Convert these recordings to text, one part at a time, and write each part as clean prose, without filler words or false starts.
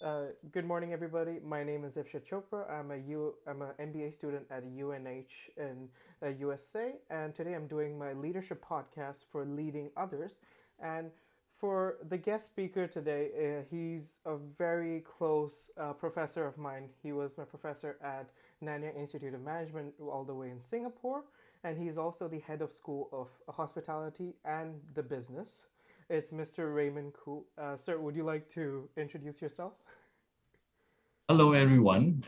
Good morning, everybody. My name is Ifsha Chopra. I'm an MBA student at UNH in USA, and today I'm doing my leadership podcast for Leading Others. And for the guest speaker today, he's a very close professor of mine. He was my professor at Nanyang Institute of Management, all the way in Singapore, and he's also the head of School of Hospitality and the Business. It's Mr. Raymond Koo. Sir, would you like to introduce yourself? Hello, everyone.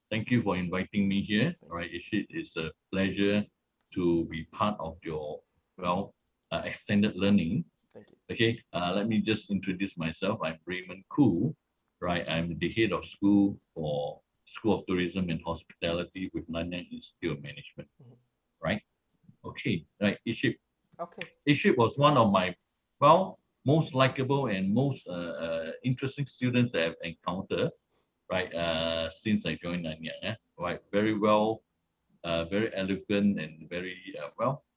Thank you for inviting me here. Thank All you. right, it's a pleasure to be part of your extended learning. Thank you. Okay, let me just introduce myself. I'm Raymond Koo. Right, I'm the head of school for School of Tourism and Hospitality with Nanyang Institute of Management. Mhm. Right. Okay. Right. Okay. Iship was one of my most likable and most interesting students that I've encountered right? Since I joined Nanyang, right? Very well, very eloquent and very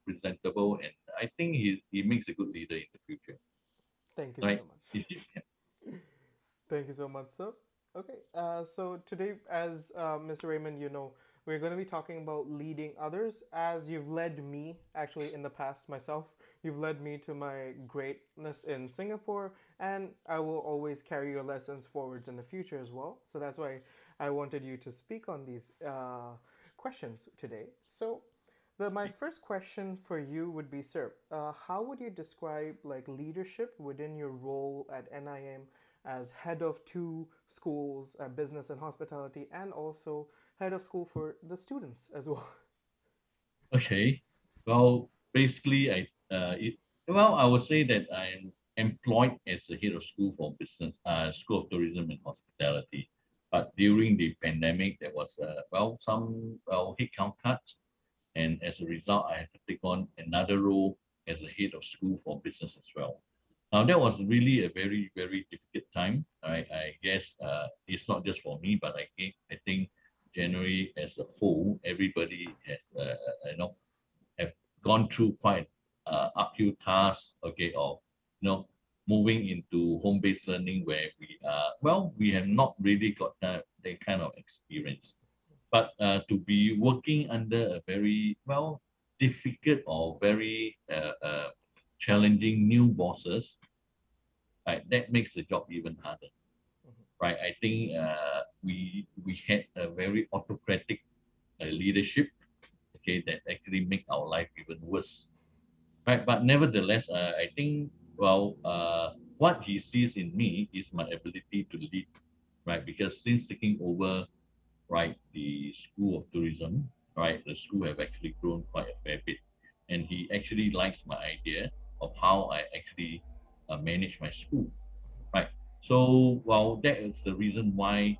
presentable, and I think he makes a good leader in the future, Thank you right? so much. Thank you so much, sir. Okay, so today, as Mr. Raymond, we're going to be talking about leading others as you've led me, actually, in the past myself. You've led me to my greatness in Singapore, and I will always carry your lessons forwards in the future as well. So that's why I wanted you to speak on these questions today. So, my first question for you would be, sir, how would you describe like leadership within your role at NIM as head of two schools, business and hospitality, and also head of school for the students as well? Okay, well, basically, I would say that I'm employed as the head of school for business, School of Tourism and Hospitality. But during the pandemic, there was some headcount cuts, and as a result, I had to take on another role as a head of school for business as well. Now that was really a very very difficult time. I guess it's not just for me, but I think generally as a whole, everybody has have gone through quite uphill tasks. Okay, of moving into home-based learning where we have not really got that kind of experience. But to be working under a very difficult or very challenging new bosses, right, that makes the job even harder, right? I think we had a very autocratic leadership, okay, that actually make our life even worse, right? But nevertheless, I think what he sees in me is my ability to lead, right? Because since taking over right, the School of Tourism, right, the school have actually grown quite a fair bit. And he actually likes my idea of how I actually manage my school, right? So, well, that is the reason why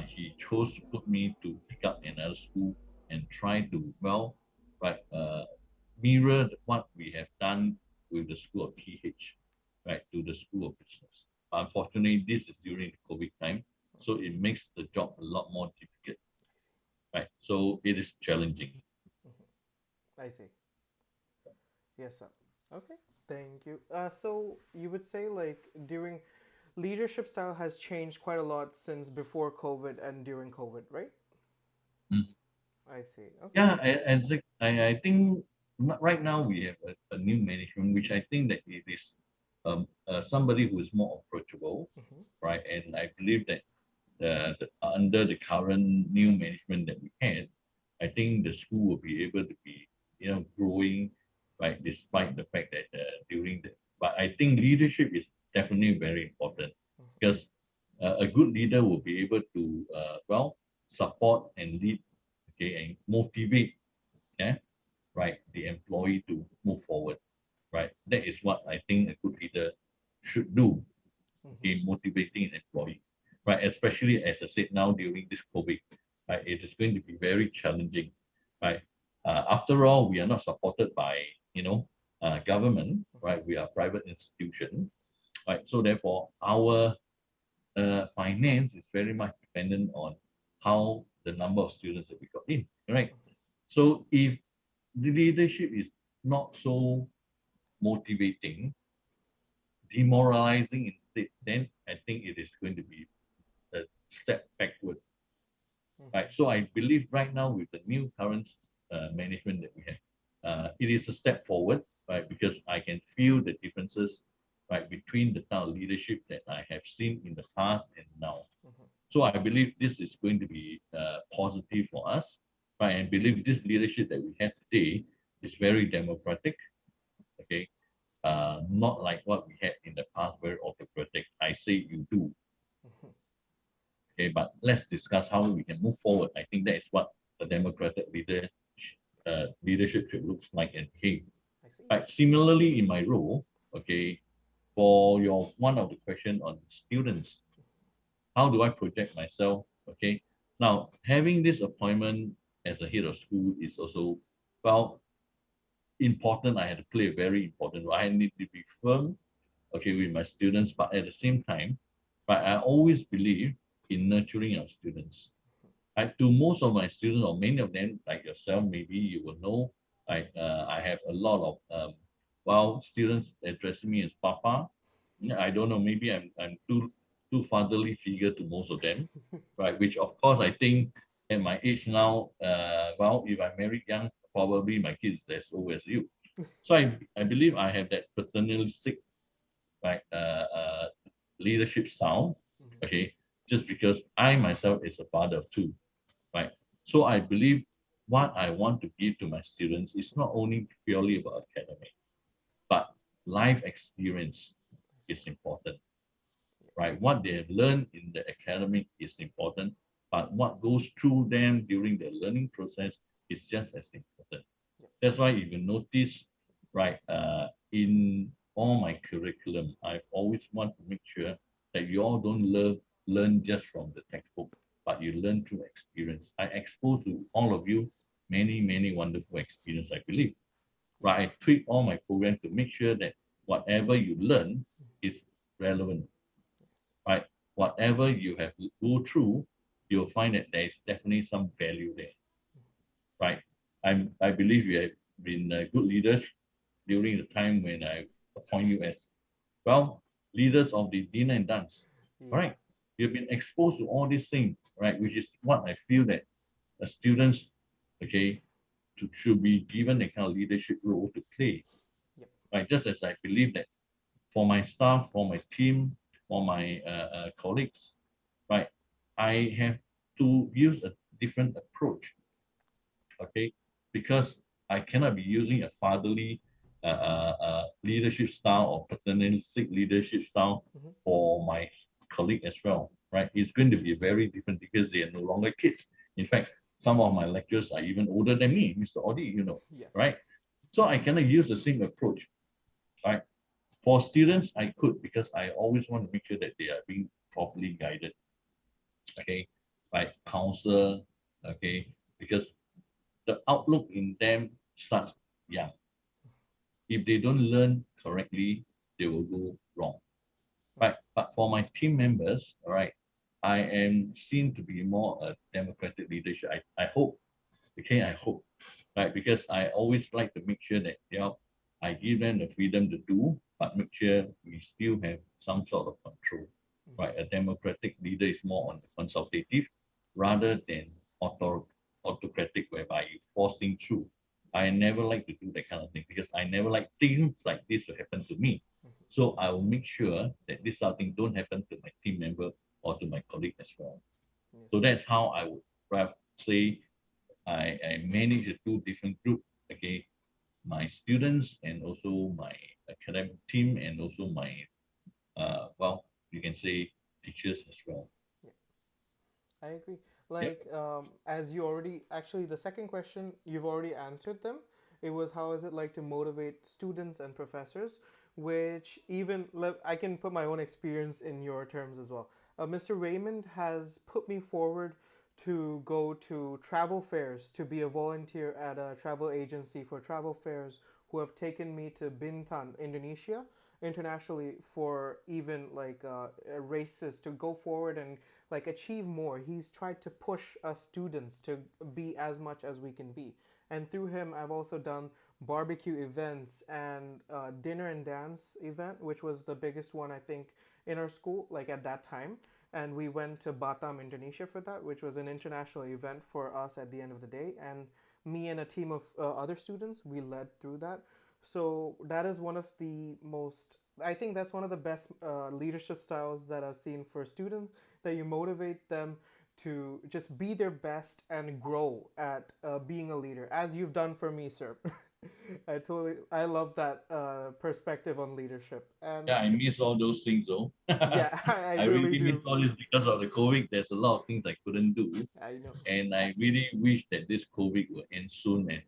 he chose to put me to pick up another school and try to, right, mirror what we have done with the School of PH, right, to the School of Business. Unfortunately, this is during the COVID time, so it makes the job a lot more difficult, right? So it is challenging. I see. Yes, sir. Okay, thank you. So you would say like during leadership style has changed quite a lot since before COVID and during COVID, right? Mm. I see. Okay. Yeah, I think right now we have a new management, which I think that it is somebody who is more approachable, Mm-hmm. right? And I believe that under the current new management that we had, I think the school will be able to be growing, right? Despite the fact that during the but I think leadership is definitely very important because a good leader will be able to support and lead, okay, and motivate, yeah, right, the employee to move forward, right? That is what I think a good leader should do, Mm-hmm. okay, motivating an employee, right? Especially as I said now during this COVID, right? It is going to be very challenging, right? After all, we are not supported by government, right? We are private institution, right? So therefore, our finance is very much dependent on how the number of students that we got in, right? So if the leadership is not so motivating, demoralizing instead, then I think it is going to be So I believe right now with the new current management that we have, it is a step forward, right? Because I can feel the differences, right, between the kind of leadership that I have seen in the past and now. Mhm. So I believe this is going to be positive for us, right? And believe this leadership that we have today is very democratic, okay? Not like what we had in the past, very autocratic. I say you do, Mhm. okay? But let's discuss how we can move forward. I think that is what the democratic leadership should look like and behave. I see. Right. Similarly, in my role, okay, for your one of the question on students, how do I project myself? Okay. Now, having this appointment as a head of school is also, well, important. I had to play a very important role. I need to be firm, okay, with my students, but at the same time, but I always believe in nurturing our students. To most of my students, or many of them, like yourself, maybe you will know, I have a lot of well, students addressing me as Papa. Yeah, I don't know, maybe I'm too fatherly figure to most of them, right? Which of course I think at my age now, well, if I married young, probably my kids as old as you. So I believe I have that paternalistic, right, leadership style, Mhm. okay, just because I myself is a father of two, right? So I believe what I want to give to my students is not only purely about academic, but life experience I see. is important, right? What they have learned in the academic is important, but what goes through them during the learning process is just as important. Yeah. That's why if you notice, right, in all my curriculum, I've always want to make sure that you all don't learn just from the textbook, but you learn through experience. I expose to all of you many wonderful experience, I believe. Yeah. Right, I tweak all my programs to make sure that whatever you learn is relevant, right? Whatever you have to go through, you'll find that there is definitely some value there, right? I believe you have been good leaders during the time when I appoint you as, well, leaders of the dinner and dance. All Yeah. right. You've been exposed to all these things, right? Which is what I feel that the students, okay, should be given the kind of leadership role to play, Yep. right? Just as I believe that for my staff, for my team, for my colleagues, right? I have to use a different approach, okay? Because I cannot be using a fatherly leadership style or paternalistic leadership style Mhm. for my colleague as well, right? It's going to be very different because they are no longer kids. In fact, some of my lecturers are even older than me, Mr. Audi, Yeah. right? So I cannot use the same approach, right? For students, I could because I always want to make sure that they are being properly guided, okay, by counsel, okay, because the outlook in them starts young. If they don't learn correctly, they will go wrong. Mhm. Right. But for my team members, all right, I am seen to be more a democratic leadership. I hope, okay, I hope, right? Because I always like to make sure that, I give them the freedom to do, but make sure we still have some sort of control, Mhm. right? A democratic leader is more on the consultative rather than autocratic, whereby you forcing through. I never like to do that kind of thing because I never like things like this to happen to me. Mhm. So I will make sure that this sort of thing don't happen to my team member or to my colleague as well. So Yes. that's how I would rather say I manage the two different groups, okay, my students and also my academic team and also my, well, you can say teachers as well. Yeah. I agree. Yep. Like, as you already, actually, the second question, you've already answered them. It was how is it like to motivate students and professors, which even, I can put my own experience in your terms as well. Mr. Raymond has put me forward to go to travel fairs, to be a volunteer at a travel agency for travel fairs, who have taken me to Bintan, Indonesia, internationally for even like races to go forward and like achieve more. He's tried to push us students to be as much as we can be. And through him, I've also done barbecue events and dinner and dance event, which was the biggest one I think in our school, like at that time. And we went to Batam, Indonesia for that, which was an international event for us at the end of the day. And me and a team of other students, we led through that. So that is one of the most, I think that's one of the best leadership styles that I've seen for students, that you motivate them to just be their best and grow at being a leader, as you've done for me, sir. I love that perspective on leadership. And Yeah, I miss all those things though. yeah, I I really really miss do. all this because of the COVID. There's a lot of things I couldn't do, I know. and I really wish that this COVID will end soon. And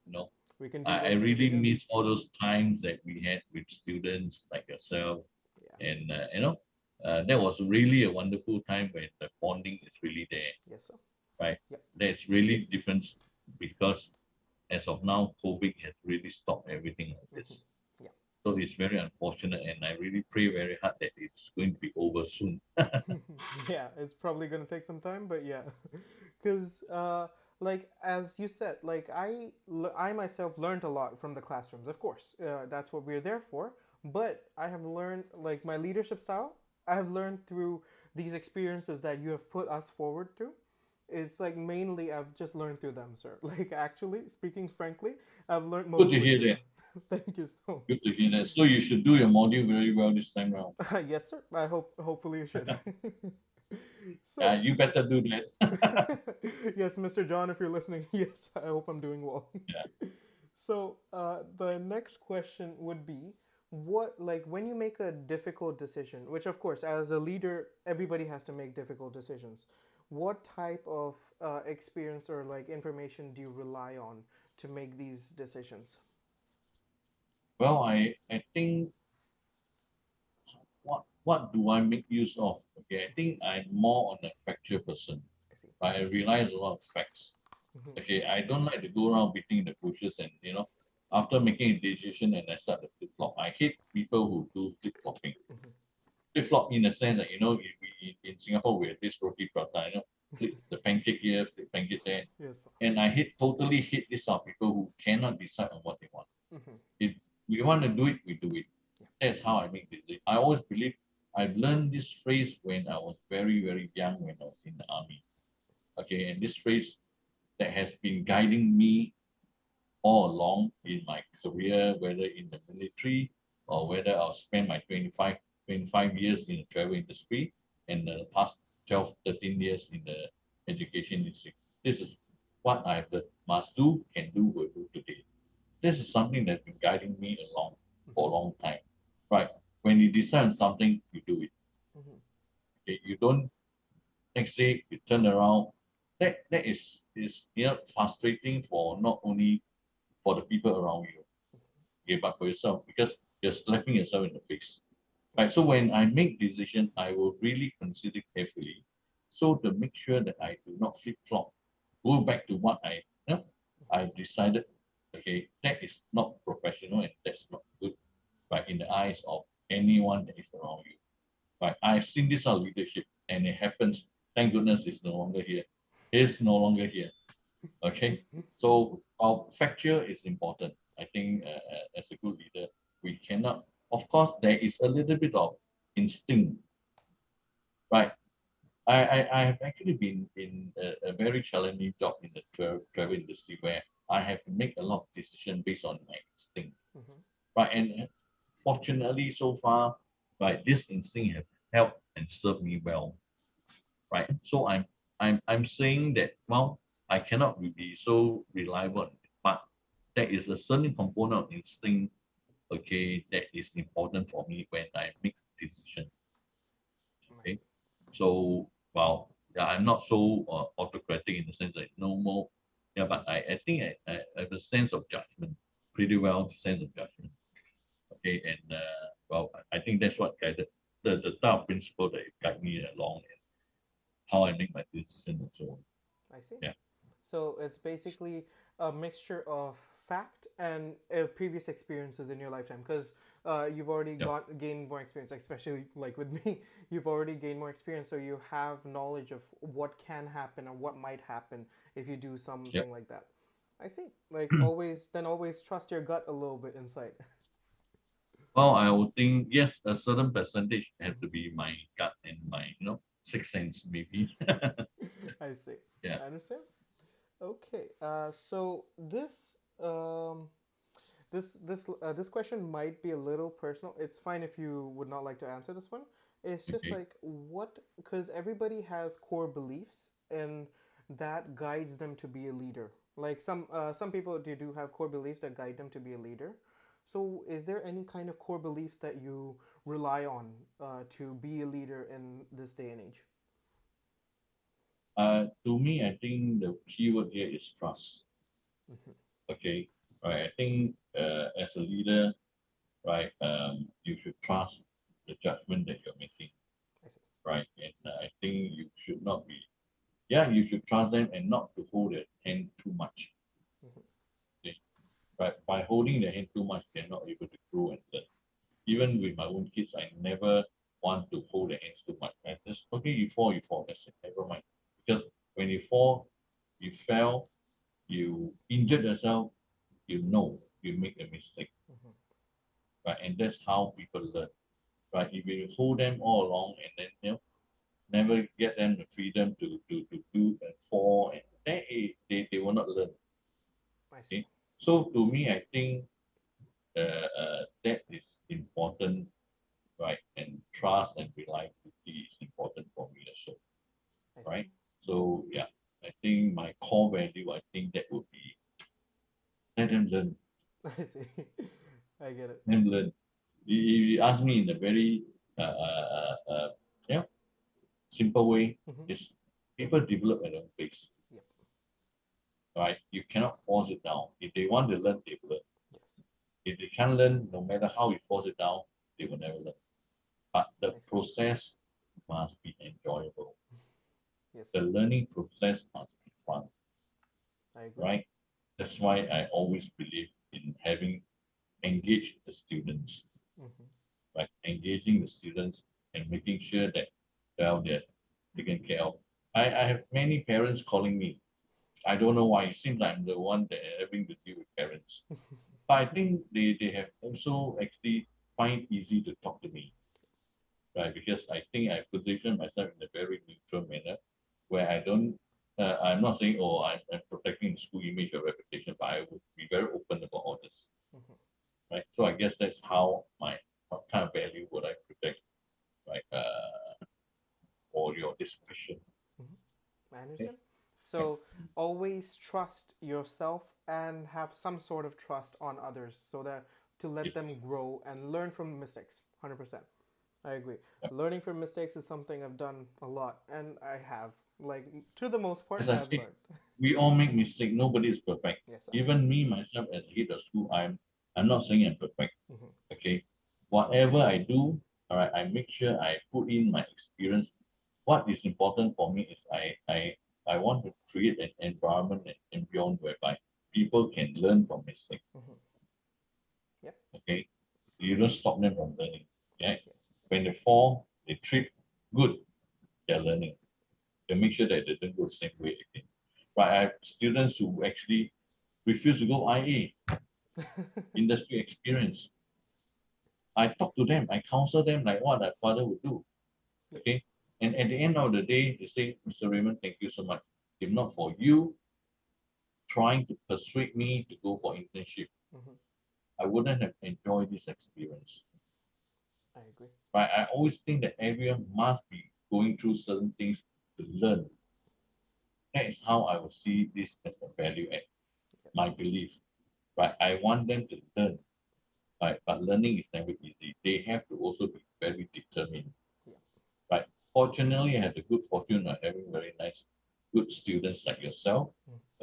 you know, We can do I those things really again. miss all those times that we had with students like yourself, Yeah. and that was really a wonderful time when the bonding is really there, Yes, sir. right? Yep. That's really different because as of now, COVID has really stopped everything like Hmm. this. Yeah. So it's very unfortunate, and I really pray very hard that it's going to be over soon. Yeah, it's probably gonna take some time, but yeah, because like as you said, like I myself learned a lot from the classrooms. Of course, that's what we're there for. But I have learned like my leadership style. I have learned through these experiences that you have put us forward through. It's like mainly I've just learned through them, sir. Like actually, speaking frankly, I've learned Good to mostly hear through that. them. Thank you so Good to hear that. So you should do your module very well this time round. Yes, sir. Hopefully you should. Yeah, So, you better do that. yes, Mr. John, if you're listening, yes, I hope I'm doing well. Yeah. So, the next question would be, what, like, when you make a difficult decision, which of course, as a leader, everybody has to make difficult decisions. What type of experience or like information do you rely on to make these decisions? Well, I think what do I make use of? Okay, I think I'm more on a factual person. I see. I realize a lot of facts. Hmm. Okay, I don't like to go around beating the bushes and after making a decision and I start to flip flop. I hate people who do flip flopping. Hmm. Flip flop in the sense that in Singapore we have this roti prata, flip the pancake here, flip pancake there. Yes. And I totally hate these sort of people who cannot decide on what they want. Hmm. If we want to do it, we do it. Yeah. That's how I make decisions. I always believe I've learned this phrase when I was very, very young when I was in the army. Okay, and this phrase that has been guiding me all along in my career, whether in the military or whether I'll spend my 25 years in the travel industry and the past 12, 13 years in the education industry. This is what I've learned. Must do, can do, will do today. This is something that's been guiding me along for a Hmm. long time. Right? When you decide on something, you do it. Hmm. Okay? You don't next day you turn around. That is frustrating for not only for the people around you, okay, but for yourself because you're slapping yourself in the face. Right. So when I make decisions, I will really consider carefully, so to make sure that I do not flip flop, go back to what I decided. Okay, that is not professional and that's not good, right, in the eyes of anyone that is around you. Right. I've seen this our leadership, and it happens. Thank goodness it's no longer here. It's no longer here. Okay, so our factor is important. I think as a good leader, we cannot. Of course, there is a little bit of instinct, right? I have actually been in a very challenging job in the travel industry where I have to make a lot of decisions based on my instinct, Hmm. right? And fortunately, so far, right, this instinct have helped and served me well, right? So I'm saying that well, I cannot be so reliable, but there is a certain component of instinct, okay, that is important for me when I make decision. I Okay, see. so well, yeah, I'm not so autocratic in the sense that no more, yeah, but I think I have a sense of judgment, pretty I see. well sense of judgment. Okay, and well, I think that's what guided the type of principle that guide me along and how I make my decision and so on. I see. Yeah. So it's basically a mixture of fact and previous experiences in your lifetime, because you've already Yeah. gained more experience, especially like with me. You've already gained more experience, so you have knowledge of what can happen and what might happen if you do Yeah. something like that. I see. Like always, then always trust your gut a little bit inside. Well, I would think yes, a certain percentage have to be my gut and my sixth sense maybe. I see. Yeah. I understand. Okay. So this question might be a little personal. It's fine if you would not like to answer this one. It's just Okay. like what, because everybody has core beliefs and that guides them to be a leader. Like some people they do have core beliefs that guide them to be a leader. So is there any kind of core beliefs that you rely on to be a leader in this day and age? To me, I think the keyword here is trust. Hmm. Okay. Right. I think as a leader, right, you should trust the judgment that you're making. I see. Right. And I think you should not be, yeah, you should trust them and not to hold their hand too much. Hmm. Okay. Right. By holding their hand too much, they're not able to grow and learn. Even with my own kids, I never want to hold their hands too much. I just, okay, you fall, that's it, never mind. Because when you fall, you fell, you injured yourself, you know you make a mistake, Hmm. right? And that's how people learn, right? If you hold them all along and then never get them the freedom to do and fall, and then they will not learn. I see. Okay, so to me, I think that is important, right? And trust and reliability is important for me also, I see. right? So yeah, I think my core value, I think that would be let them learn, I see. I get it. let them learn. You ask me in a very yeah simple way, Hmm. is people develop at their own pace, Yep. right? You cannot force it down. If they want to learn, they will learn. Yes. If they can't learn, no matter how you force it down, they will never learn. But the I see. process must be enjoyable. Yes, The sir. learning process must be fun, I agree. right? That's why I always believe in having engaged the students, Hmm. right? Engaging the students and making sure that well they're taken care of. I have many parents calling me. I don't know why. It seems like I'm the one that having to deal with parents. But I think they have also actually find it easy to talk to me, right? Because I think I position myself in a very neutral manner where I don't I'm not saying, oh, I'm protecting the school image or reputation, but I would be very open about all this, Hmm. right? So I guess that's how my what kind of value would I protect, right? For your discussion. Hmm. I Okay. understand. Yeah. So always trust yourself and have some sort of trust on others so that to let them Yes. grow and learn from mistakes. 100%. I agree. Yeah. Learning from mistakes is something I've done a lot, and I have, like, to the most part, As I I've said, learned. we all make mistakes. Nobody is perfect. Yes, sir. Even me myself as a head of school, I'm not saying I'm perfect. Hmm. Okay. Whatever I do, all right, I make sure I put in my experience. What is important for me is I want to create an environment and beyond whereby people can learn from mistakes. Hmm. Yep. Okay. You don't stop them from learning. Okay. Yeah. When they fall, they trip, good, they're learning. They make sure that they don't go the same way again. But I have students who actually refuse to go IA, industry experience. I talk to them, I counsel them like what a father would do. Yeah. Okay. And at the end of the day, they say, Mr. Raymond, thank you so much. If not for you trying to persuade me to go for internship, Hmm. I wouldn't have enjoyed this experience. I agree. But I always think that everyone must be going through certain things to learn. That is how I would see this as a value add, Yep. my belief. Right. I want them to learn. Right. But learning is never easy. They have to also be very determined. Yeah. Right. Fortunately, I had the good fortune of having very nice, good students like yourself.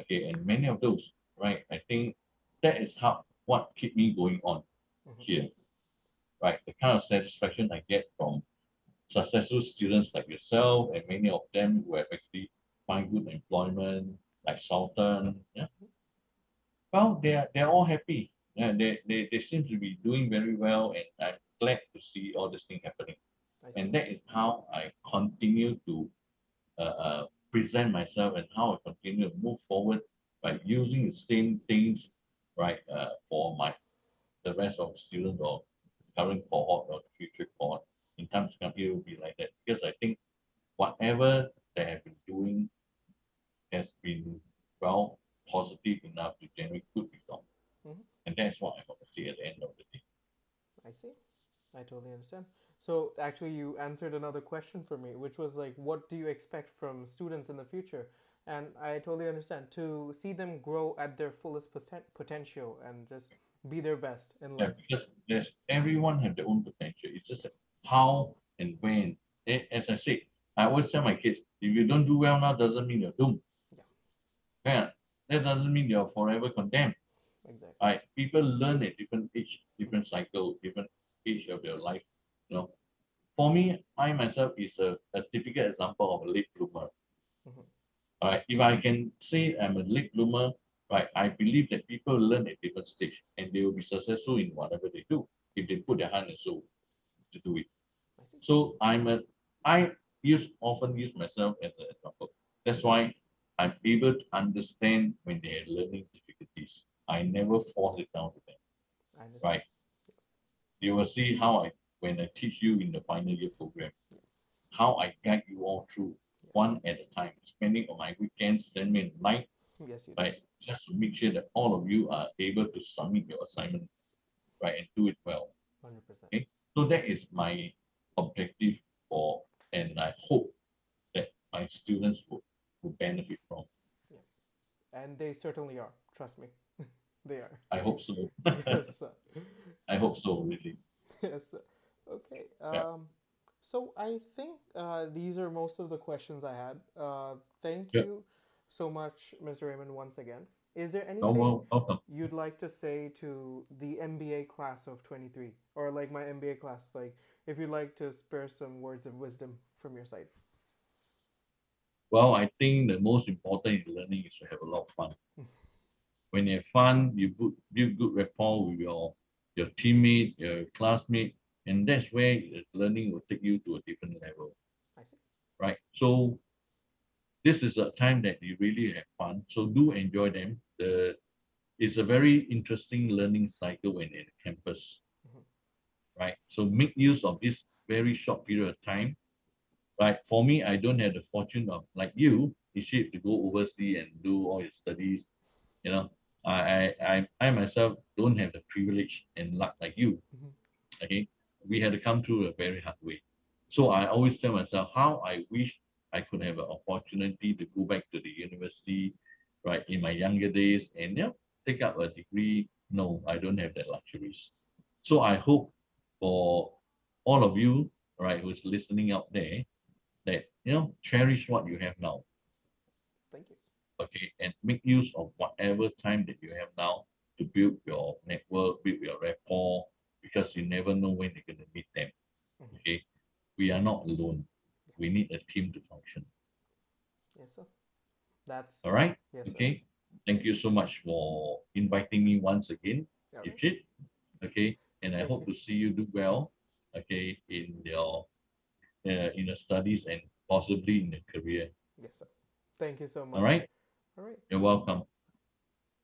Okay, and many of those, right? I think that is how what keep me going on Hmm. here, right? The kind of satisfaction I get from successful students like yourself and many of them who have actually find good employment, like Sultan. Yeah, well, they're all happy. Yeah, they seem to be doing very well, and I'm glad to see all this thing happening. I see. And that is how I continue to present myself and how I continue to move forward by using the same things, right, for my the rest of the students or current cohort or the future cohort. In times to come, it will be like that because I think whatever they have been doing has been well positive enough to generate good results, Hmm. and that's what I want to see at the end of the day. I see. I totally understand. So actually, you answered another question for me, which was like, what do you expect from students in the future? And I totally understand to see them grow at their fullest potential and just be their best in Yeah, life. because there's everyone have their own potential. It's just that how and when. As I said, I always tell my kids, if you don't do well now, doesn't mean you're doomed. Yeah, Yeah, that doesn't mean you're forever condemned. exactly. Right? People learn at different age, different cycle, different age of their life. You know, for me, I myself is a typical example of a late bloomer. Hmm. All right, if I can say I'm a late bloomer, right, I believe that people learn at different stage and they will be successful in whatever they do if they put their hand and soul to do it. I see. So I often use myself as an example. That's why I'm able to understand when they are learning difficulties. I never force it down to them, I understand. right? You will see how when I teach you in the final year program, Yeah. how I guide you all through Yes. one at a time, spending on my weekends, spending night, Yes, you do. right? Just to make sure that all of you are able to submit your assignment, right, and do it well. 100%. Okay. So that is my objective for, and I hope that my students will benefit from. Yeah. And they certainly are. Trust me. They are. I hope so. Yes. I hope so, really. Yes. Okay. Yeah. So I think these are most of the questions I had. Thank Yeah. you so much, Mr. Raymond, once again. Is there Oh, anything well, welcome. you'd like to say to the MBA class of 23, or like my MBA class? Like, if you'd like to spare some words of wisdom from your side. Well, I think the most important in learning is to have a lot of fun. When you have fun, you build good rapport with your teammate, your classmate, and that's where the learning will take you to a different level, I see. right? So this is a time that you really have fun. So do enjoy them. It's a very interesting learning cycle when in campus, Hmm. right? So make use of this very short period of time, right? For me, I don't have the fortune of like you, Iship, to go overseas and do all your studies. You know, I myself don't have the privilege and luck like you. Hmm. Okay, we had to come through a very hard way. So I always tell myself how I wish I could have an opportunity to go back to the university, right, in my younger days and take up a degree. No, I don't have that luxuries. So I hope for all of you, right, who's listening out there, that cherish what you have now, Thank you. okay, and make use of whatever time that you have now to build your network, build your rapport, because you never know when you're going to meet them. Hmm. Okay, we are not alone. Yeah. We need a team to function. Yes, sir. That's All right. yes, sir. Okay. Thank you so much for inviting me once again, All right. Ifshit. Okay, and I Thank hope you. to see you do well. Okay, in your studies and possibly in your career. Yes, sir. Thank you so All much. right. All right. You're welcome.